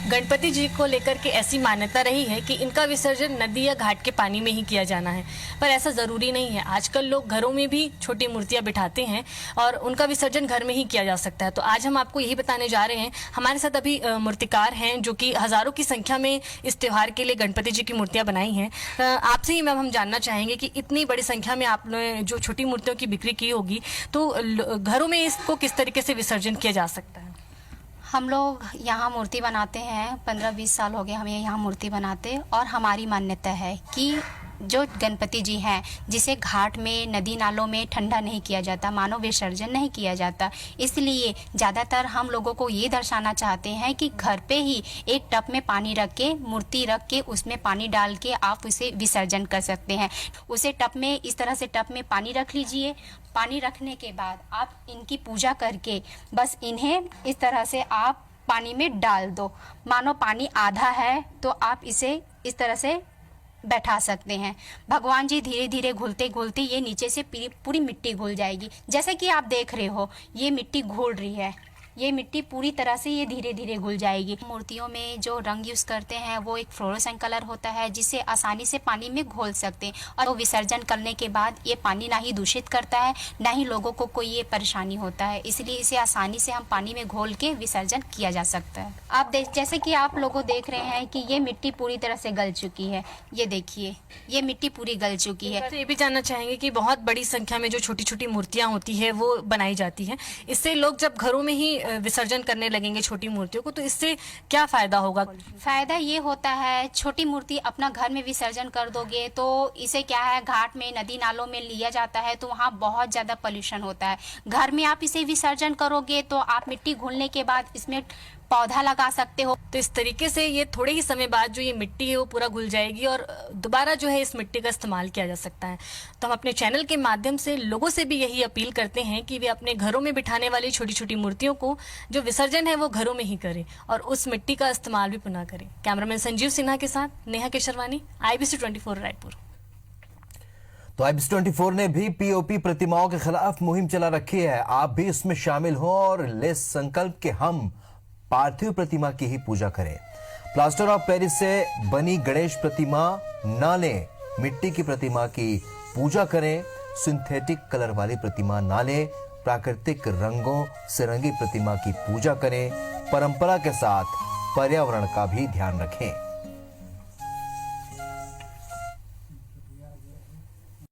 गणपति जी को लेकर के ऐसी मान्यता रही है कि इनका विसर्जन नदी या घाट के पानी में ही किया जाना है, पर ऐसा ज़रूरी नहीं है। आजकल लोग घरों में भी छोटी मूर्तियां बिठाते हैं और उनका विसर्जन घर में ही किया जा सकता है। तो आज हम आपको यही बताने जा रहे हैं। हमारे साथ अभी मूर्तिकार हैं जो कि हज़ारों की संख्या में इस त्यौहार के लिए गणपति जी की मूर्तियाँ बनाई हैं। आपसे ही मैम हम जानना चाहेंगे कि इतनी बड़ी संख्या में आपने जो छोटी मूर्तियों की बिक्री की होगी, तो घरों में इसको किस तरीके से विसर्जन किया जा सकता है? हम लोग यहाँ मूर्ति बनाते हैं, 15-20 साल हो गए हमें यहाँ मूर्ति बनाते, और हमारी मान्यता है कि जो गणपति जी हैं जिसे घाट में, नदी नालों में ठंडा नहीं किया जाता, मानव विसर्जन नहीं किया जाता, इसलिए ज़्यादातर हम लोगों को ये दर्शाना चाहते हैं कि घर पे ही एक टब में पानी रख के, मूर्ति रख के, उसमें पानी डाल के आप उसे विसर्जन कर सकते हैं। उसे टब में, इस तरह से टब में पानी रख लीजिए। पानी रखने के बाद आप इनकी पूजा करके बस इन्हें इस तरह से आप पानी में डाल दो। मानो पानी आधा है तो आप इसे इस तरह से बैठा सकते हैं। भगवान जी धीरे धीरे घुलते घुलते ये नीचे से पूरी मिट्टी घुल जाएगी। जैसे कि आप देख रहे हो ये मिट्टी घुल रही है, ये मिट्टी पूरी तरह से ये धीरे धीरे घुल जाएगी। मूर्तियों में जो रंग यूज़ करते हैं वो एक फ्लोरोसेंट कलर होता है जिसे आसानी से पानी में घोल सकते हैं, और वो विसर्जन करने के बाद ये पानी ना ही दूषित करता है, ना ही लोगों को कोई ये परेशानी होता है, इसलिए इसे आसानी से हम पानी में घोल के विसर्जन किया जा सकता है। आप जैसे कि आप लोगों देख रहे हैं कि ये मिट्टी पूरी तरह से गल चुकी है। ये देखिए, ये मिट्टी पूरी गल चुकी है। तो ये भी जानना चाहेंगे कि बहुत बड़ी संख्या में जो छोटी छोटी मूर्तियाँ होती है वो बनाई जाती हैं, इससे लोग जब घरों में ही विसर्जन करने लगेंगे छोटी मूर्तियों को, तो इससे क्या फायदा होगा? फायदा ये होता है, छोटी मूर्ति अपना घर में विसर्जन कर दोगे तो इसे क्या है, घाट में, नदी नालों में लिया जाता है तो वहाँ बहुत ज़्यादा पोल्यूशन होता है। घर में आप इसे विसर्जन करोगे तो आप मिट्टी घुलने के बाद इसमें पौधा लगा सकते हो। तो इस तरीके से ये थोड़े ही समय बाद जो ये मिट्टी है वो पूरा घुल जाएगी और दोबारा जो है इस मिट्टी का इस्तेमाल किया जा सकता है। तो हम अपने चैनल के माध्यम से लोगों से भी यही अपील करते हैं कि वे अपने घरों में बिठाने वाली छोटी छोटी मूर्तियों को जो विसर्जन है वो घरों में ही करें और उस मिट्टी का इस्तेमाल भी पुनः करें। कैमरामैन संजीव सिन्हा के साथ नेहा केशरवानी, IBC 24 रायपुर। तो IBC 24 ने भी POP प्रतिमाओं के खिलाफ मुहिम चला रखी है। आप भी इसमें शामिल हो और ले संकल्प के हम पार्थिव प्रतिमा की ही पूजा करें। प्लास्टर ऑफ पेरिस से बनी गणेश प्रतिमा ना लें, मिट्टी की प्रतिमा की पूजा करें। सिंथेटिक कलर वाली प्रतिमा ना लें, प्राकृतिक रंगों से रंगी प्रतिमा की पूजा करें। परंपरा के साथ पर्यावरण का भी ध्यान रखें।